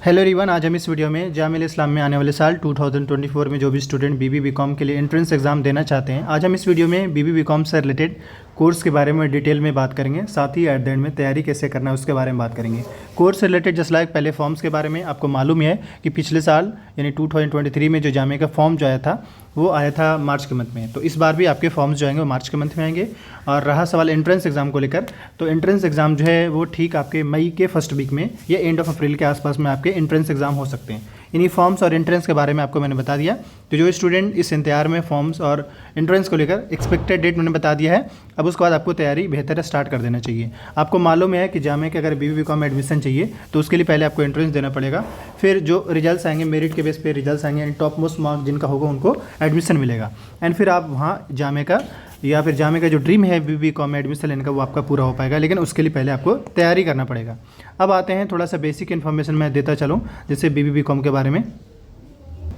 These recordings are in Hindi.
हेलो एवरीवन, आज हम इस वीडियो में जामिल इस्लाम में आने वाले साल 2024 में जो भी स्टूडेंट बीबी बीकॉम के लिए एंट्रेंस एग्जाम देना चाहते हैं, आज हम इस वीडियो में बीबी बीकॉम से रिलेटेड कोर्स के बारे में डिटेल में बात करेंगे। साथ ही एट द एंड में तैयारी कैसे करना है उसके बारे में बात करेंगे। कोर्स से रिलेटेड जस्ट लाइक पहले फॉर्म्स के बारे में आपको मालूम है कि पिछले साल यानी 2023 में जो जामिया का फॉर्म जो आया था वो आया था मार्च के मंथ में, तो इस बार भी आपके फॉर्म्स जो आएंगे वो मार्च के मंथ में आएंगे। और रहा सवाल एंट्रेंस एग्जाम को लेकर, तो एंट्रेंस एग्जाम जो है वो ठीक आपके मई के फर्स्ट वीक में या एंड ऑफ अप्रैल के आसपास में आपके एंट्रेंस एग्जाम हो सकते हैं। इन्हीं फॉर्म्स और एंट्रेंस के बारे में आपको मैंने बता दिया। तो जो स्टूडेंट इस इंतजार में फॉर्म्स और एंट्रेंस को लेकर एक्सपेक्टेड डेट मैंने बता दिया है, अब उसके बाद आपको तैयारी बेहतर स्टार्ट कर देना चाहिए। आपको मालूम है कि जामिया के अगर बीबी बीकॉम में एडमिशन चाहिए तो उसके लिए पहले आपको एंट्रेंस देना पड़ेगा, फिर जो रिजल्ट्स आएंगे मेरिट के बेस पे रिजल्ट्स आएंगे यानी टॉप मोस्ट मार्क जिनका होगा उनको एडमिशन मिलेगा। एंड फिर आप वहाँ जामिया का या फिर जामिया का जो ड्रीम है बीबी बीकॉम में एडमिशन लेने का वो आपका पूरा हो पाएगा, लेकिन उसके लिए पहले आपको तैयारी करना पड़ेगा। अब आते हैं थोड़ा सा बेसिक इन्फॉर्मेशन मैं देता चलूँ जैसे बीबी बीकॉम के बारे में।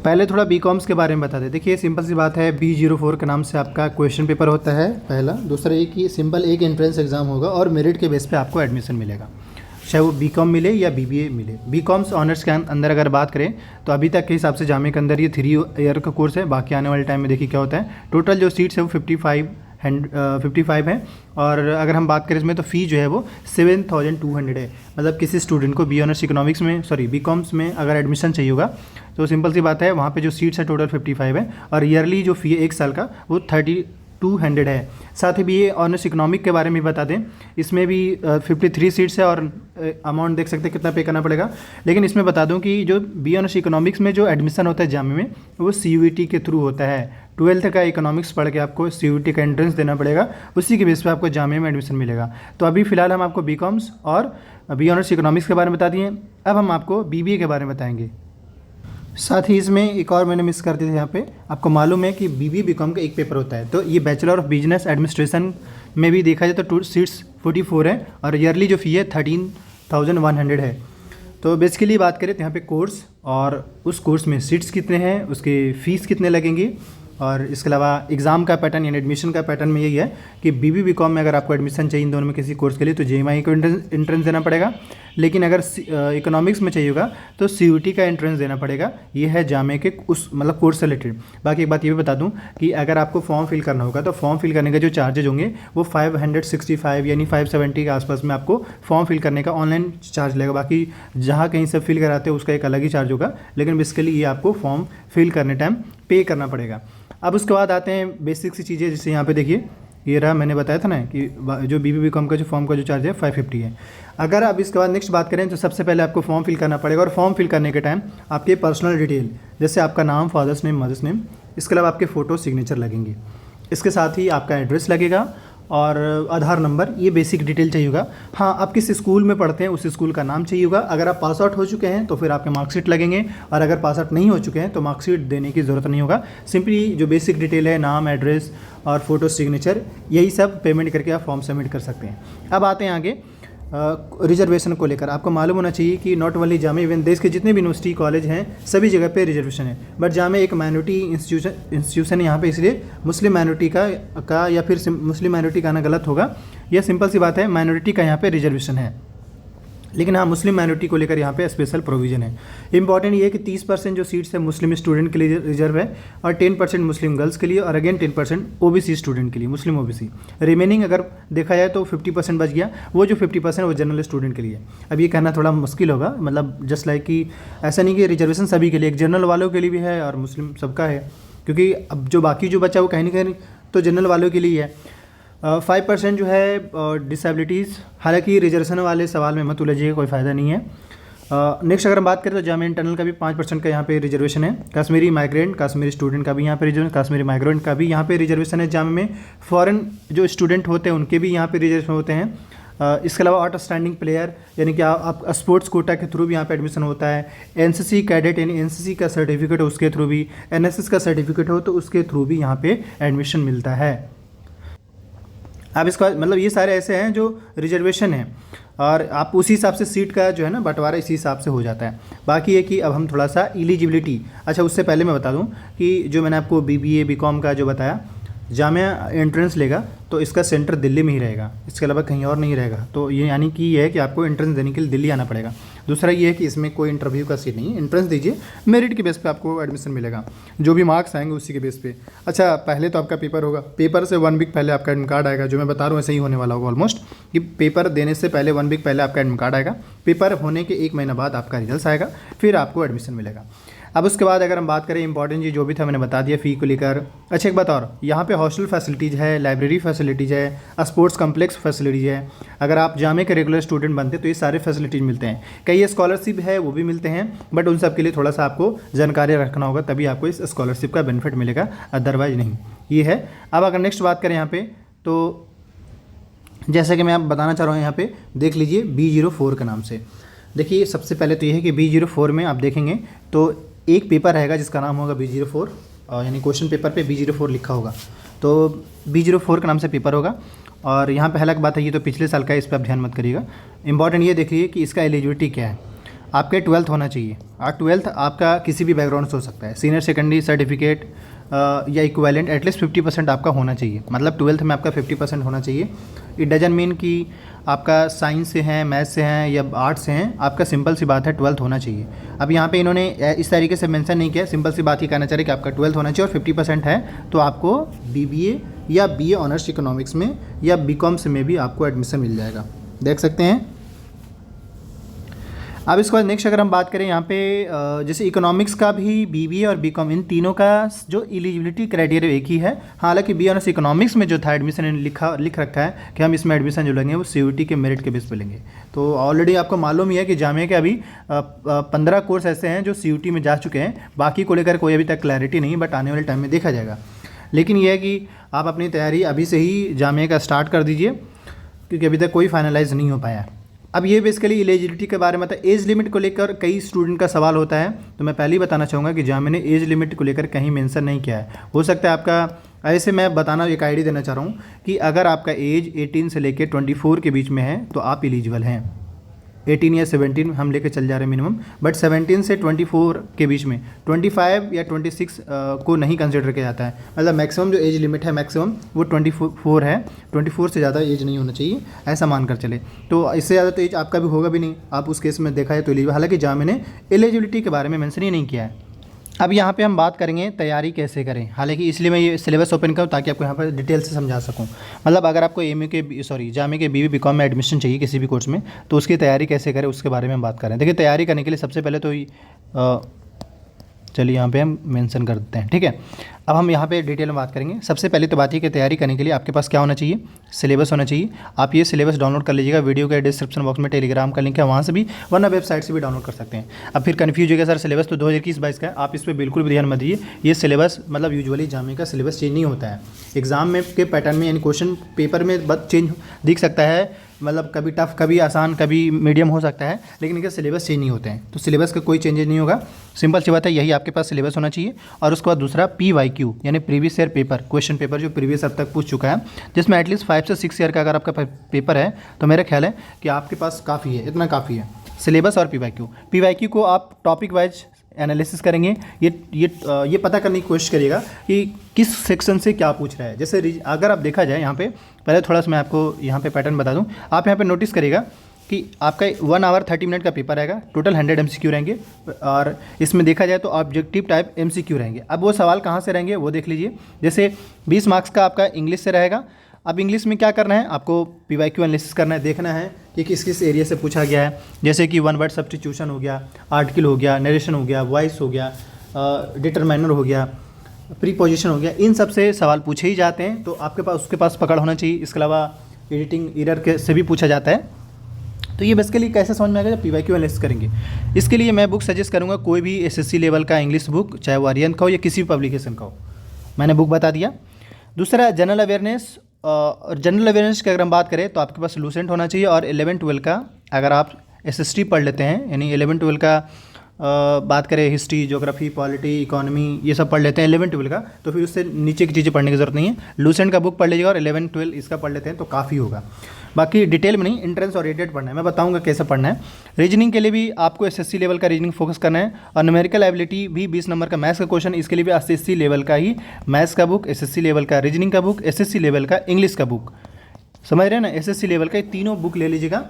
पहले थोड़ा बीकॉम्स के बारे में बता दें। देखिए सिंपल सी बात है, B04 के नाम से आपका क्वेश्चन पेपर होता है पहला। दूसरा ये कि सिंपल एक एंट्रेंस एग्जाम होगा और मेरिट के बेस पे आपको एडमिशन मिलेगा, चाहे वो बीकॉम मिले या BBA मिले। बीकॉम्स ऑनर्स के अंदर अगर बात करें तो अभी तक के हिसाब से जामिया के अंदर ये 3 ईयर का कोर्स है। बाकी आने वाले टाइम में देखिए क्या होता है। टोटल जो सीट्स है वो 55 है। और अगर हम बात करें इसमें तो फ़ी जो है वो 7200 है। मतलब किसी स्टूडेंट को बी ऑनर्स इकोनॉमिक्स में बीकॉम्स में अगर एडमिशन चाहिए होगा तो सिंपल सी बात है, वहाँ पे जो सीट्स है टोटल 55 है और ईयरली जो फ़ी है 1 साल का वो 3200 है। साथ ही भी ये ऑनर्स इकोनॉमिक के बारे में बता दें, इसमें भी 53 सीट्स है और अमाउंट देख सकते हैं कितना पे करना पड़ेगा। लेकिन इसमें बता दूं कि जो बी ऑनर्स इकोनॉमिक्स में जो एडमिशन होता है जामिया में वो CUET के थ्रू होता है। 12th का इकोनॉमिक्स पढ़ के आपको CUET का एंट्रेंस देना पड़ेगा, उसी के बेस पे आपको जामिया में एडमिशन मिलेगा। तो अभी फ़िलहाल हम आपको बीकॉम्स और बी ऑनर्स इकोनॉमिक्स के बारे में बता दिए। अब हम आपको BBA के बारे में बताएंगे। साथ ही इसमें एक और मैंने मिस कर दिया था, यहाँ पे आपको मालूम है कि BBA बीकॉम का एक पेपर होता है। तो ये बैचलर ऑफ बिजनेस एडमिनिस्ट्रेशन में भी देखा जाए तो सीट्स 44 है और ईयरली जो फ़ी है 13,100 है। तो बेसिकली बात करें तो यहाँ पे कोर्स और उस कोर्स में सीट्स कितने हैं, उसके फ़ीस कितने लगेंगी, और इसके अलावा एग्ज़ाम का पैटर्न यानी एडमिशन का पैटर्न में यही है कि BBA बीकॉम में अगर आपको एडमिशन चाहिए इन दोनों में किसी कोर्स के लिए तो JMI को एंट्रेंस देना पड़ेगा। लेकिन अगर इकोनॉमिक्स में चाहिए होगा तो CUET का एंट्रेंस देना पड़ेगा। ये है जामिया के उस मतलब कोर्स से रिलेटेड। बाकी एक बात ये भी बता दूं कि अगर आपको फॉर्म फिल करना होगा तो फॉर्म फिल करने का जो चार्जेज होंगे वो 565 यानी 570 के आसपास में आपको फॉर्म फिल करने का ऑनलाइन चार्ज लगेगा। बाकी जहाँ कहीं से फिल कराते हैं उसका एक अलग ही चार्ज होगा, लेकिन बेसिकली ये आपको फॉर्म फिल करने टाइम पे करना पड़ेगा। अब उसके बाद आते हैं बेसिक सी चीज़ें, जैसे यहाँ पे देखिए ये रहा, मैंने बताया था ना कि जो BBA बीकॉम का जो फॉर्म का जो चार्ज है 550 है। अगर अब इसके बाद नेक्स्ट बात करें तो सबसे पहले आपको फॉर्म फिल करना पड़ेगा और फॉर्म फिल करने के टाइम आपके पर्सनल डिटेल जैसे आपका नाम, फादर्स नेम, मदर्स नेम, इसके अलावा आपके फ़ोटो सिग्नेचर लगेंगे। इसके साथ ही आपका एड्रेस लगेगा और आधार नंबर, ये बेसिक डिटेल चाहिए होगा। हाँ, आप किस स्कूल में पढ़ते हैं उस स्कूल का नाम चाहिए होगा। अगर आप पास आउट हो चुके हैं तो फिर आपके मार्कशीट लगेंगे, और अगर पास आउट नहीं हो चुके हैं तो मार्कशीट देने की ज़रूरत नहीं होगा। सिंपली जो बेसिक डिटेल है नाम, एड्रेस और फोटो सिग्नेचर, यही सब पेमेंट करके आप फॉर्म सबमिट कर सकते हैं। अब आते हैं आगे रिजर्वेशन को लेकर। आपको मालूम होना चाहिए कि नॉट ओनली जामिया, इवन देश के जितने भी यूनिवर्सिटी कॉलेज हैं सभी जगह पे रिजर्वेशन है। बट जामिया एक माइनॉरिटी इंस्टीट्यूशन है, यहाँ पे इसलिए मुस्लिम माइनॉरिटी का या फिर मुस्लिम माइनॉरिटी का आना गलत होगा। यह सिंपल सी बात है, माइनॉरिटी का यहाँ पे रिजर्वेशन है। लेकिन हाँ, मुस्लिम माइनॉरिटी को लेकर यहाँ पे स्पेशल प्रोविज़न है। इंपॉर्टेंट ये है कि 30% जो सीट्स है मुस्लिम स्टूडेंट के लिए रिजर्व है और 10% मुस्लिम गर्ल्स के लिए और अगेन 10% OBC स्टूडेंट के लिए, मुस्लिम OBC। रिमेनिंग अगर देखा जाए तो 50% बच गया, वो जो 50% वो जनरल स्टूडेंट के लिए। अब ये कहना थोड़ा मुश्किल होगा, मतलब जस्ट लाइक कि ऐसा नहीं कि रिजर्वेशन सभी के लिए, एक जनरल वालों के लिए भी है और मुस्लिम सबका है, क्योंकि अब जो बाकी जो बचा वो कहीं ना कहीं तो जनरल वालों के लिए है। 5% जो है डिसेबिलिटीज़, हालांकि रिजर्वेशन वाले सवाल में मत उलझिएगा, कोई फ़ायदा नहीं है। नेक्स्ट अगर हम बात करें तो जामिया इंटरनल का भी 5% का यहाँ पे रिजर्वेशन है। कश्मीरी माइग्रेंट, कश्मीरी स्टूडेंट का भी यहाँ पे रिजर्वेशन, कश्मीरी माइग्रेंट का भी यहाँ पे रिजर्वेशन है जामिया में। फॉरेन जो स्टूडेंट होते हैं उनके भी यहाँ पे रिजर्वेशन होते हैं। इसके अलावा आउटस्टैंडिंग प्लेयर यानी कि आप स्पोर्ट्स कोटा के थ्रू भी यहाँ पे एडमिशन होता है। NCC कैडेट यानी NCC का सर्टिफिकेट हो उसके थ्रू भी, NSS का सर्टिफिकेट हो तो उसके थ्रू भी यहाँ पे एडमिशन मिलता है। अब इसका मतलब ये सारे ऐसे हैं जो रिजर्वेशन है और आप उसी हिसाब से सीट का जो है ना बंटवारा इसी हिसाब से हो जाता है। बाकी है कि अब हम थोड़ा सा एलिजिबिलिटी, अच्छा उससे पहले मैं बता दूं कि जो मैंने आपको BBA बीकॉम का जो बताया जामिया एंट्रेंस लेगा तो इसका सेंटर दिल्ली में ही रहेगा, इसके अलावा कहीं और नहीं रहेगा। तो ये यानी कि ये है कि आपको एंट्रेंस देने के लिए दिल्ली आना पड़ेगा। दूसरा ये है कि इसमें कोई इंटरव्यू का सीन नहीं है, एंट्रेंस दीजिए, मेरिट के बेस पे आपको एडमिशन मिलेगा, जो भी मार्क्स आएंगे उसी के बेस पे। अच्छा, पहले तो आपका पेपर होगा, पेपर से 1 वीक पहले आपका एडमिट कार्ड आएगा, जो मैं बता रहा हूँ ऐसे ही होने वाला होगा ऑलमोस्ट, कि पेपर देने से पहले 1 वीक पहले आपका एडमिट कार्ड आएगा, पेपर होने के 1 महीना बाद आपका रिजल्ट आएगा, फिर आपको एडमिशन मिलेगा। अब उसके बाद अगर हम बात करें इंपॉर्टेंट चीज़ जो भी था मैंने बता दिया फ़ी को लेकर। अच्छा, एक बात और, यहाँ पे हॉस्टल फैसिलिटीज़ है, लाइब्रेरी फैसिलिटीज़ है, स्पोर्ट्स कम्प्लेक्स फैसिलिटीज़ है। अगर आप जामे के रेगुलर स्टूडेंट बनते हैं तो ये सारे फैसिलिटीज़ मिलते हैं। कई स्कॉलरशिप है वो भी मिलते हैं, बट उन सब के लिए थोड़ा सा आपको जानकारी रखना होगा, तभी आपको इस स्कॉलरशिप का बेनिफिट मिलेगा, अदरवाइज नहीं। ये है। अब अगर नेक्स्ट बात करें यहाँ पे, तो जैसा कि मैं आप बताना चाह रहा हूँ, यहाँ पे देख लीजिए B04 के नाम से। देखिए, सबसे पहले तो ये है कि B04 में आप देखेंगे तो एक पेपर रहेगा जिसका नाम होगा B04, यानी क्वेश्चन पेपर पे B04 लिखा होगा, तो B04 के नाम से पेपर होगा। और यहाँ पे हालांकि बात है, ये तो पिछले साल का है, इस पर आप ध्यान मत करिएगा। इंपॉर्टेंट ये देखिए कि इसका एलिजिबिलिटी क्या है। आपके 12th होना चाहिए, और 12th आपका किसी भी बैकग्राउंड से हो सकता है, सीनियर सेकेंडरी सर्टिफिकेट या इक्विवेलेंट, एटलीस्ट 50% आपका होना चाहिए, मतलब 12th में आपका 50% होना चाहिए। इट डजन मीन कि आपका साइंस से हैं, मैथ्स से हैं या आर्ट्स से हैं, आपका सिंपल सी बात है 12th होना चाहिए। अब यहाँ पे इन्होंने इस तरीके से मेंशन नहीं किया, सिंपल सी बात ही कहना चाह रहे कि आपका 12th होना चाहिए और 50% है तो आपको BBA या BA ऑनर्स इकोनॉमिक्स में या BCom में भी आपको एडमिशन मिल जाएगा, देख सकते हैं। अब इसके बाद नेक्स्ट अगर हम बात करें यहाँ पे, जैसे इकोनॉमिक्स का भी BBA और BCom, इन तीनों का जो एलिजिबिलिटी क्राइटेरिया एक ही है। हालांकि BA ऑनर्स इकोनॉमिक्स में जो था एडमिशन लिख रखा है कि हम इसमें एडमिशन जो लेंगे वो CUET के मेरिट के बेस पे लेंगे। तो ऑलरेडी आपको मालूम ही है कि जामिया के अभी 15 कोर्स ऐसे हैं जो CUET में जा चुके हैं, बाकी को लेकर कोई अभी तक क्लैरिटी नहीं, बट आने वाले टाइम में देखा जाएगा। लेकिन यह है कि आप अपनी तैयारी अभी से ही जामिया का स्टार्ट कर दीजिए, क्योंकि अभी तक कोई फाइनलाइज नहीं हो पाया है। अब ये बेसिकली एलिजिबिलिटी के बारे में था। एज लिमिट को लेकर कई स्टूडेंट का सवाल होता है, तो मैं पहले ही बताना चाहूँगा कि जामिया ने एज लिमिट को लेकर कहीं मेंशन नहीं किया है। हो सकता है आपका, ऐसे मैं बताना एक आइडिया देना चाह रहा हूँ कि अगर आपका एज 18 से लेकर 24 के बीच में है तो आप एलिजिबल हैं। 18 या 17 हम लेकर चल जा रहे हैं मिनिमम, बट 17 से 24 के बीच में 25 या 26 को नहीं कंसिडर किया जाता है। मतलब मैक्सिमम जो एज लिमिट है मैक्सिमम वो 24 है, 24 से ज़्यादा एज नहीं होना चाहिए, ऐसा मानकर चले। तो इससे ज़्यादा तो एज आपका भी होगा भी नहीं, आप उस केस में देखा है तो एलिजिबल। हालांकि जामिया ने एलिजिबिलिटी के बारे में मेंशन ही नहीं किया है। अब यहाँ पे हम बात करेंगे तैयारी कैसे करें, हालांकि इसलिए मैं ये सिलेबस ओपन करूँ ताकि आपको यहाँ पर डिटेल से समझा सकूँ। मतलब अगर आपको जामिया के BB BCom में एडमिशन चाहिए किसी भी कोर्स में, तो उसकी तैयारी कैसे करें उसके बारे में हम बात करें। देखिए, तैयारी करने के लिए सबसे पहले तो चलिए यहाँ पे हम मेंशन कर देते हैं, ठीक है। अब हम यहाँ पे डिटेल में बात करेंगे। सबसे पहले तो बात है कि तैयारी करने के लिए आपके पास क्या होना चाहिए, सिलेबस होना चाहिए। आप ये सिलेबस डाउनलोड कर लीजिएगा, वीडियो के डिस्क्रिप्शन बॉक्स में टेलीग्राम का लिंक है, वहाँ से भी, वरना वेबसाइट से भी डाउनलोड कर सकते हैं। अब फिर कन्फ्यूज होगा सर सिलेबस तो 2021-22 का है, आप इस पर बिल्कुल भी ध्यान मत दीजिए। ये सिलेबस मतलब यूजुअली जामिया का सिलेबस चेंज नहीं होता है, एग्जाम में के पैटर्न में यानी क्वेश्चन पेपर में बस चेंज दिख सकता है, मतलब कभी टफ कभी आसान कभी मीडियम हो सकता है, लेकिन इनके सिलेबस चेंज नहीं होते हैं। तो सिलेबस का कोई चेंजेस नहीं होगा, सिंपल सी बात है, यही आपके पास सिलेबस होना चाहिए। और उसके बाद दूसरा PYQ यानी previous year paper, question paper जो प्रीवियस अब तक पूछ चुका है, जिसमें एटलीस्ट 5 से 6 ईयर का अगर आपका पेपर है तो मेरा ख्याल है कि आपके पास काफ़ी है, इतना काफ़ी है सिलेबस और PYQ को आप टॉपिक वाइज एनालिसिस करेंगे। ये पता करने की कोशिश करिएगा कि किस सेक्शन से क्या पूछ रहा है। जैसे अगर आप देखा जाए यहाँ पे, पहले थोड़ा सा मैं आपको यहाँ पे पैटर्न बता दूँ। आप यहाँ पे नोटिस करिएगा कि आपका 1 आवर 30 मिनट का पेपर रहेगा, टोटल 100 MCQ रहेंगे, और इसमें देखा जाए तो ऑब्जेक्टिव टाइप MCQ रहेंगे। अब वो सवाल कहाँ से रहेंगे वो देख लीजिए। जैसे 20 मार्क्स का आपका इंग्लिश से रहेगा। अब इंग्लिश में क्या करना है, आपको PYQ एनालिसिस करना है, देखना है कि किस किस एरिया से पूछा गया है। जैसे कि 1 वर्ड सब्स्टिट्यूशन हो गया, आर्टिकल हो गया, नरेशन हो गया, वॉइस हो गया, डिटरमाइनर हो गया, प्रीपोजिशन हो गया, इन सब से सवाल पूछे ही जाते हैं, तो आपके पास उसके पास पकड़ होना चाहिए। इसके अलावा एडिटिंग एरर के से भी पूछा जाता है। तो ये बेसिकली कैसे समझ में आएगा जब PYQ एनालिसिस करेंगे। इसके लिए मैं बुक सजेस्ट करूँगा, कोई भी SSC लेवल का इंग्लिश बुक, चाहे वो आर्यन का हो या किसी भी पब्लिकेशन का हो, मैंने बुक बता दिया। दूसरा जनरल अवेयरनेस, और जनरल अवेयरनेस की अगर हम बात करें तो आपके पास लूसेंट होना चाहिए। और 11-12 का अगर आप SST पढ़ लेते हैं, यानी 11-12 का बात करें हिस्ट्री, ज्योग्राफी, पॉलिटी, इकोनॉमी, ये सब पढ़ लेते हैं 11-12 का, तो फिर उससे नीचे की चीज़ें पढ़ने की जरूरत नहीं है। लूसेंट का बुक पढ़ लीजिएगा और 11-12 इसका पढ़ लेते हैं तो काफ़ी होगा। बाकी डिटेल में नहीं, इंट्रेंस ओरिएंटेड पढ़ना है, मैं बताऊंगा कैसे पढ़ना है। रीजनिंग के लिए भी आपको SSC लेवल का रीजनिंग फोकस करना है। और न्यूमेरिकल एबिलिटी भी 20 नंबर का मैथ्स का क्वेश्चन, इसके लिए भी SSC लेवल का ही मैथ्स का बुक, SSC लेवल का रीजनिंग का बुक, SSC लेवल का इंग्लिश का बुक, समझ रहे हैं ना, SSC लेवल का तीनों बुक ले लीजिएगा।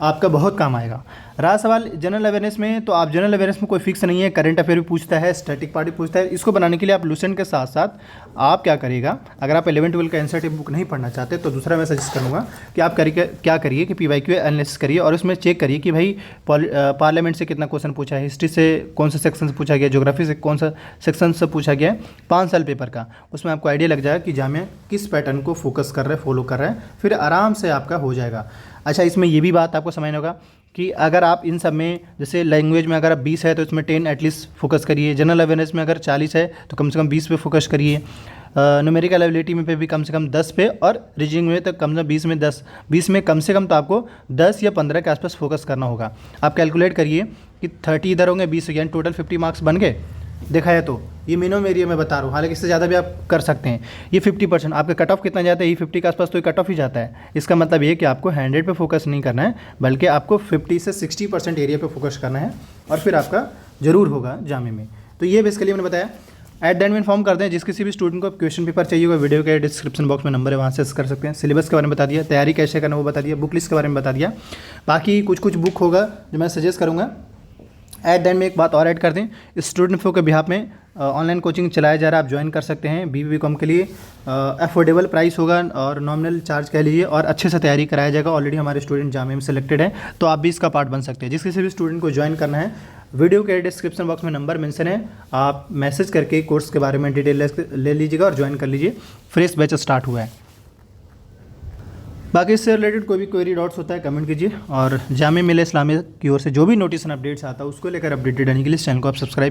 आपका बहुत काम आएगा। रहा सवाल जनरल अवेयरनेस में, तो आप जनरल अवेयरनेस में कोई फिक्स नहीं है, करंट अफेयर भी पूछता है, स्टैटिक पार्ट भी पूछता है। इसको बनाने के लिए आप लुसेंट के साथ साथ आप क्या करिएगा, अगर आप 11-12 का एनसीईआरटी बुक नहीं पढ़ना चाहते तो दूसरा मैं सजेस्ट करूँगा कि आप क्या करिए कि PYQ एनालिसिस करिए और उसमें चेक करिए कि भाई पार्लियामेंट से कितना क्वेश्चन पूछा है, हिस्ट्री से कौन सा सेक्शन से पूछा गया, ज्योग्राफी से कौन सा सेक्शन से पूछा गया है 5 साल पेपर का। उसमें आपको आइडिया लग जाएगा कि जामिया किस पैटर्न को फोकस कर रहा है, फॉलो कर रहा है, फिर आराम से आपका हो जाएगा। अच्छा, इसमें ये भी बात आपको समझना होगा कि अगर आप इन सब में, जैसे लैंग्वेज में अगर आप 20 है तो इसमें 10 एटलीस्ट फोकस करिए, जनरल अवेयरनेस में अगर 40 है तो कम से कम 20 पे फोकस करिए, न्यूमेरिकल एबिलिटी में पे भी कम से कम 10 पे, और रीजनिंग में तो कम से कम 20 में कम से कम तो आपको 10 या 15 के आसपास फोकस करना होगा। आप कैलकुलेट करिए कि 30 इधर होंगे, 20 यानी टोटल 50 मार्क्स बन गए। देखा है तो ये मिनिमम एरिया में बता रहा हूँ, हालांकि इससे ज़्यादा भी आप कर सकते हैं। ये 50% आपका कट ऑफ कितना जाता है, ये 50 के आसपास तो ये कट ऑफ ही जाता है। इसका मतलब ये कि आपको 100 पे फोकस नहीं करना है, बल्कि आपको 50 से 60% एरिया पे फोकस करना है, और फिर आपका ज़रूर होगा जामे में। तो ये बेसिकली मैंने बताया। एट द एंड में इन्फॉर्म कर दें, जिस किसी भी स्टूडेंट को क्वेश्चन पेपर चाहिए होगा, वीडियो के डिस्क्रिप्शन बॉक्स में नंबर है, वहाँ से कर सकते हैं। सिलेबस के बारे में बता दिया, तैयारी कैसे करना वो बता दिया, बुक लिस्ट के बारे में बता दिया। बाकी कुछ बुक होगा जो मैं सजेस्ट करूँगा। एट द एंड में एक बात और ऐड कर दें, स्टूडेंट के बिहाफ में ऑनलाइन कोचिंग चलाया जा रहा है, आप ज्वाइन कर सकते हैं। BBBCom के लिए अफोर्डेबल प्राइस होगा और नॉमिनल चार्ज कह लीजिए, और अच्छे से तैयारी कराया जाएगा। ऑलरेडी हमारे स्टूडेंट जामिया में सिलेक्टेड है, तो आप भी इसका पार्ट बन सकते हैं। जिस किसी भी स्टूडेंट को ज्वाइन करना है, वीडियो के डिस्क्रिप्शन बॉक्स में नंबर मेंशन है, आप मैसेज करके कोर्स के बारे में डिटेल ले लीजिएगा और ज्वाइन कर लीजिए। फ्रेश बैच स्टार्ट हुआ है। बाकी इससे रिलेटेड कोई भी क्वेरी डाउट्स होता है कमेंट कीजिए, और जामिया मिल्लिया इस्लामिया की ओर से जो भी नोटिस अपडेट्स आता है उसको लेकर अपडेटेड रहने के लिए चैनल को आप सब्सक्राइब